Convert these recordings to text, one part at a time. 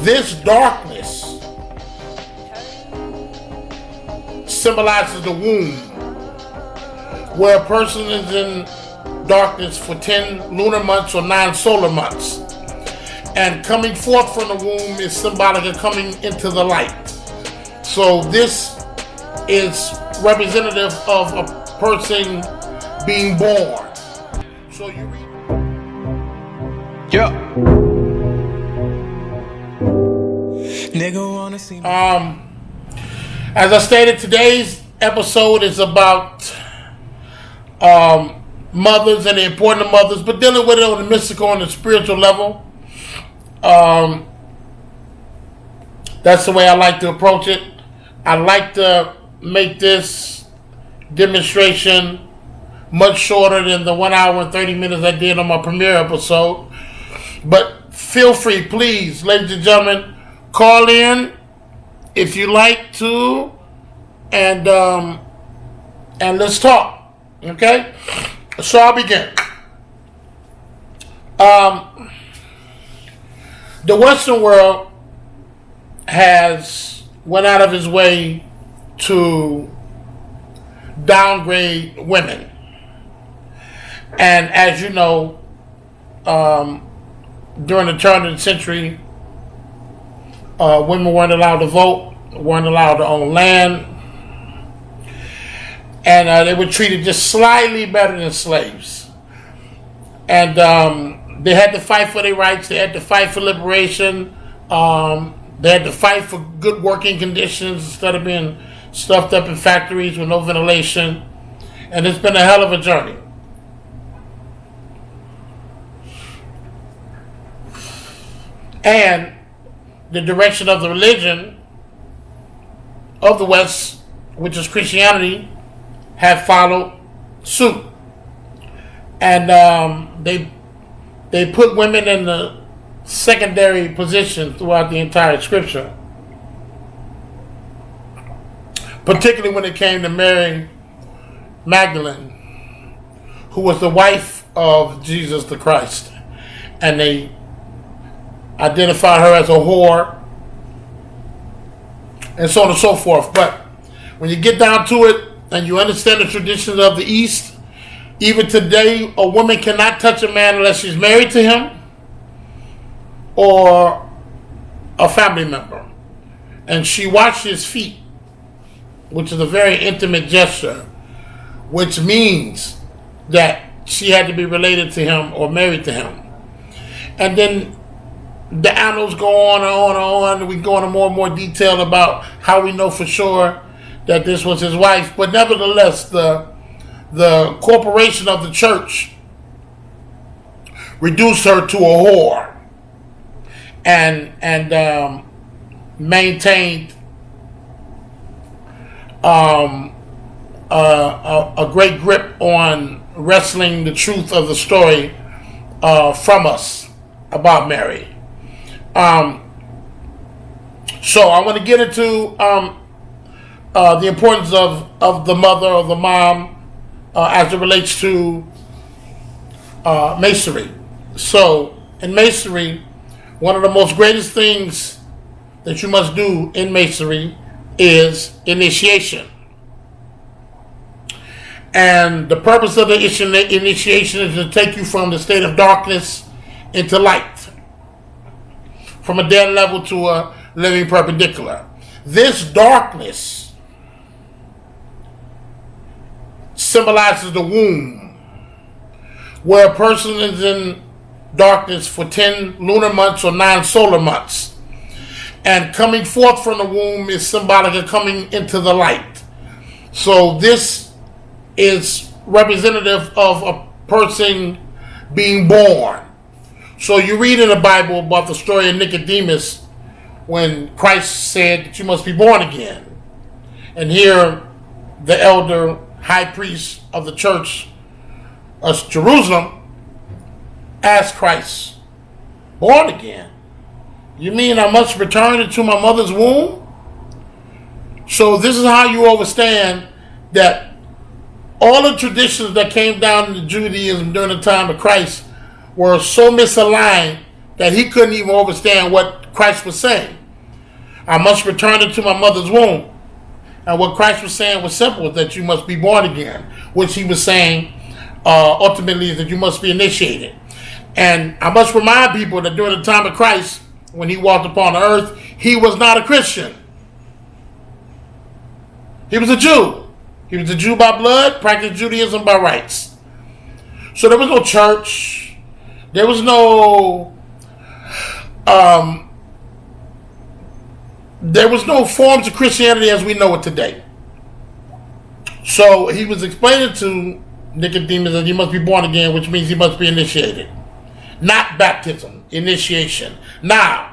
This darkness symbolizes the womb, where a person is in darkness for 10 lunar months or 9 solar months. And coming forth from the womb is symbolic of coming into the light. So this is representative of a person being born. So you read. Yeah. Nigga wanna see me. As I stated, today's episode is about mothers and the importance of mothers, but dealing with it on the mystical and the spiritual level. That's the way I like to approach it. I like to make this demonstration much shorter than the 1 hour and 30 minutes I did on my premiere episode. But feel free, please, ladies and gentlemen, call in if you like to, and let's talk. Okay? So I'll begin. The Western world has went out of its way to downgrade women. And as you know, during the turn of the century, women weren't allowed to vote, weren't allowed to own land, and they were treated just slightly better than slaves. And they had to fight for their rights, they had to fight for liberation, they had to fight for good working conditions instead of being stuffed up in factories with no ventilation. And it's been a hell of a journey. And the direction of the religion of the West, which is Christianity, have followed suit. And they put women in the secondary position throughout the entire scripture. Particularly when it came to Mary Magdalene, who was the wife of Jesus the Christ. And they identified her as a whore, and so on and so forth. But when you get down to it and you understand the traditions of the East, even today a woman cannot touch a man unless she's married to him or a family member. And she washed his feet, which is a very intimate gesture, which means that she had to be related to him or married to him. And then the annals go on and on and on. We go into more and more detail about how we know for sure that this was his wife. But nevertheless, the corporation of the church reduced her to a whore and maintained a great grip on wresting the truth of the story from us about Mary. So I want to get into the importance of the mother or the mom as it relates to masonry. So in masonry, one of the most greatest things that you must do in masonry is initiation. And the purpose of the initiation is to take you from the state of darkness into light, from a dead level to a living perpendicular. This darkness symbolizes the womb, where a person is in darkness for 10 lunar months or 9 solar months. And coming forth from the womb is symbolic of coming into the light. So this is representative of a person being born. So you read in the Bible about the story of Nicodemus when Christ said that you must be born again. And here the elder high priest of the church of Jerusalem asked Christ, born again? You mean I must return into my mother's womb? So this is how you understand that all the traditions that came down into Judaism during the time of Christ were so misaligned that he couldn't even understand what what Christ was saying. I must return into my mother's womb. And what Christ was saying was simple, that you must be born again. Which he was saying ultimately is that you must be initiated. And I must remind people that during the time of Christ, when he walked upon the earth, he was not a Christian. He was a Jew. He was a Jew by blood, practiced Judaism by rights. So there was no church. There was no forms of Christianity as we know it today. So he was explaining to Nicodemus that he must be born again, which means he must be initiated. Not baptism, initiation. Now,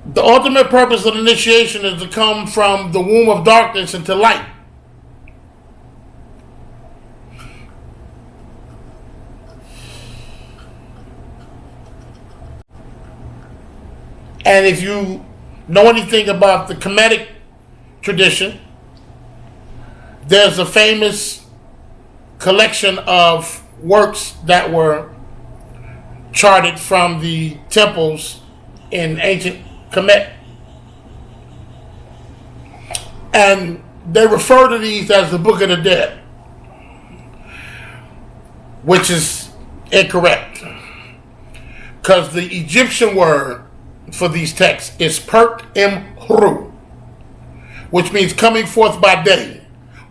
the ultimate purpose of initiation is to come from the womb of darkness into light. And if you know anything about the Kemetic tradition, there's a famous collection of works that were charted from the temples in ancient Kemet. And they refer to these as the Book of the Dead, which is incorrect. Because the Egyptian word for these texts is Pert Imhru, which means coming forth by day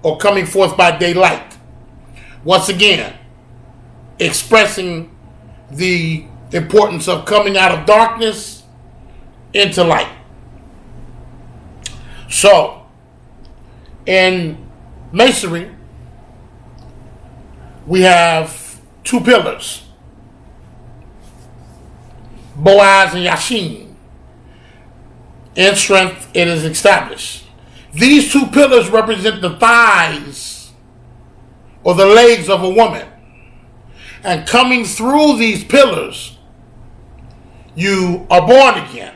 or coming forth by daylight. Once again, expressing the importance of coming out of darkness into light. So, in Masonry, we have two pillars, Boaz and Yashin. In strength, it is established. These two pillars represent the thighs or the legs of a woman. And coming through these pillars, you are born again.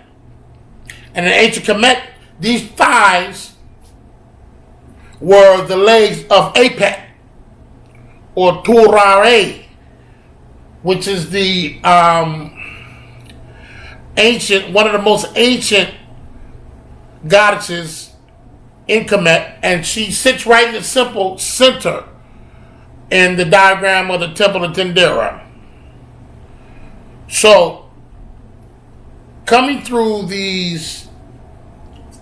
And in ancient Kemet, these thighs were the legs of Apep or Turare, which is the one of the most ancient goddesses in Kemet, and she sits right in the simple center in the diagram of the Temple of Tendera. So, coming through these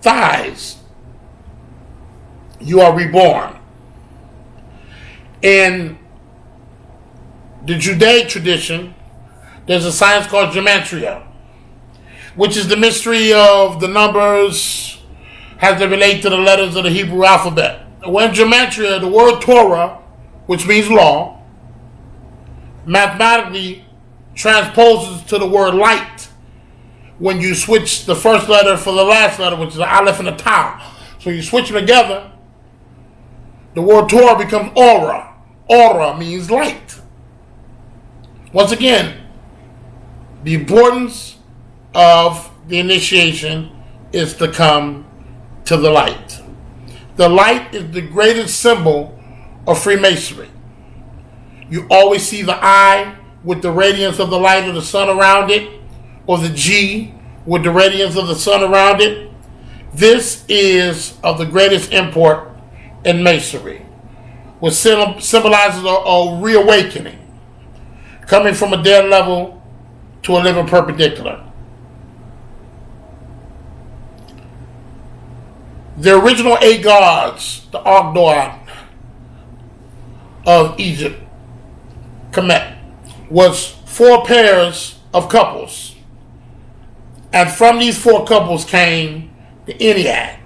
thighs, you are reborn. In the Judaic tradition, there's a science called Gematria, which is the mystery of the numbers as they relate to the letters of the Hebrew alphabet. When Gematria, the word Torah, which means law, mathematically transposes to the word light when you switch the first letter for the last letter, which is the aleph and the tau. So you switch them together, the word Torah becomes aura. Aura means light. Once again, the importance of the initiation is to come to the light. The light is the greatest symbol of Freemasonry. You always see the I with the radiance of the light of the sun around it, or the G with the radiance of the sun around it. This is of the greatest import in Masonry, which symbolizes a reawakening, coming from a dead level to a living perpendicular. The original 8 gods, the Ogdoad of Egypt, Kemet, was 4 pairs of couples. And from these 4 couples came the Ennead,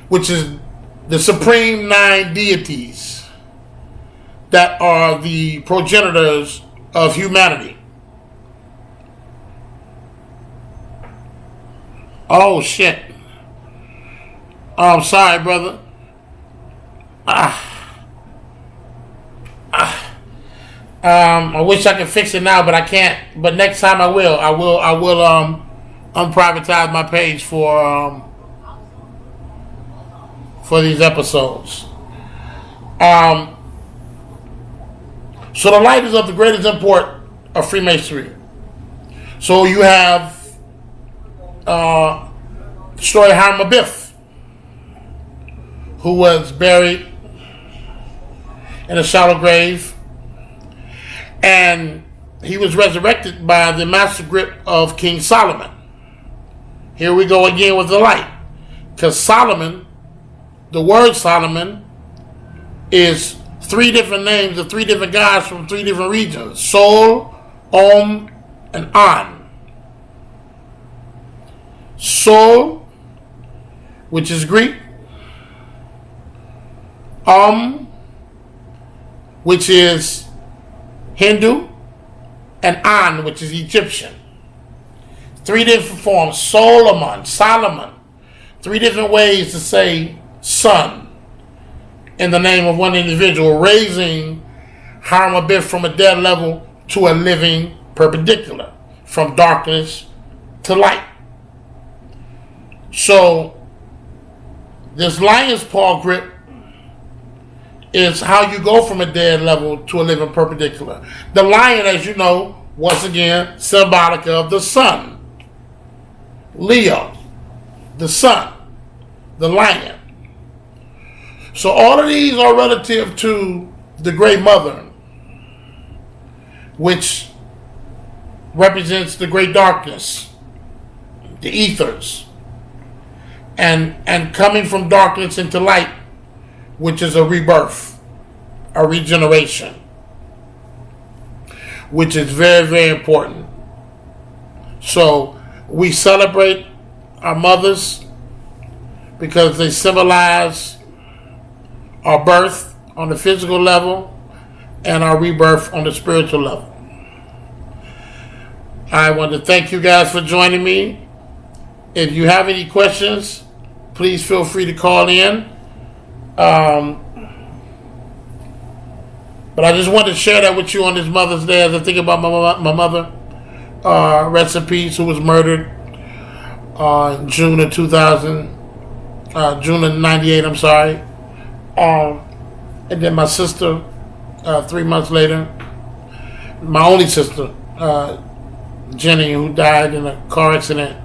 which is the supreme 9 deities that are the progenitors of humanity. Oh shit. I'm sorry, brother. I wish I could fix it now, but I can't. But next time I will. I will unprivatize my page for these episodes. So the light is of the greatest import of Freemasonry. So you have story of Hiram Abiff, who was buried in a shallow grave, and he was resurrected by the master grip of King Solomon. Here we go again with the light, because Solomon, the word Solomon, is three different names of three different gods from three different regions: Sol, Om, and An. Sol, which is Greek, which is Hindu, and An, which is Egyptian. Three different forms: Solomon, three different ways to say son in the name of one individual, raising Hiram Abiff from a dead level to a living perpendicular, from darkness to light. So this lion's paw grip is how you go from a dead level to a living perpendicular. The lion, as you know, once again, symbolic of the sun. Leo, the sun, the lion. So all of these are relative to the Great Mother, which represents the great darkness, the ethers, and coming from darkness into light, which is a rebirth, a regeneration, which is very, very important. So we celebrate our mothers because they symbolize our birth on the physical level and our rebirth on the spiritual level. I want to thank you guys for joining me. If you have any questions, please feel free to call in. But I just wanted to share that with you on this Mother's Day as I think about my mother, rest in peace, who was murdered June of 98, I'm sorry. And then my sister, 3 months later, my only sister, Jenny, who died in a car accident.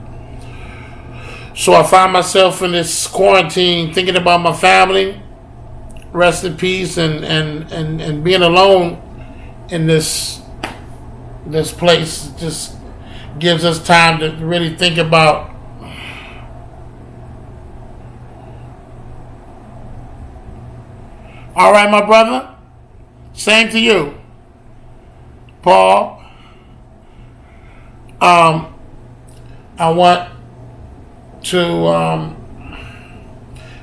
So I find myself in this quarantine thinking about my family, rest in peace, and being alone in this place just gives us time to really think about all right, my brother, same to you, Paul. I want to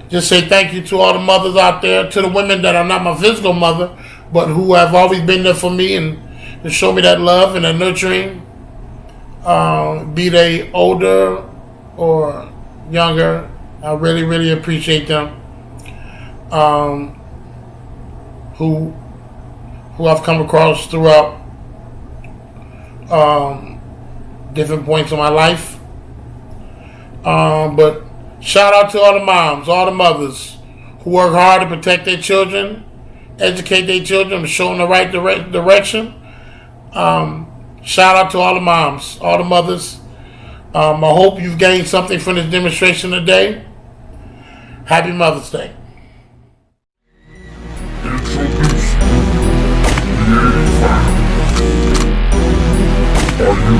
just say thank you to all the mothers out there, to the women that are not my physical mother, but who have always been there for me and to show me that love and that nurturing, be they older or younger. I really, really appreciate them. Who I've come across throughout different points of my life. But shout out to all the moms, all the mothers who work hard to protect their children, educate their children, show them the right direction. Shout out to all the moms, all the mothers. I hope you've gained something from this demonstration today. Happy Mother's Day. Introducing the 85. Are you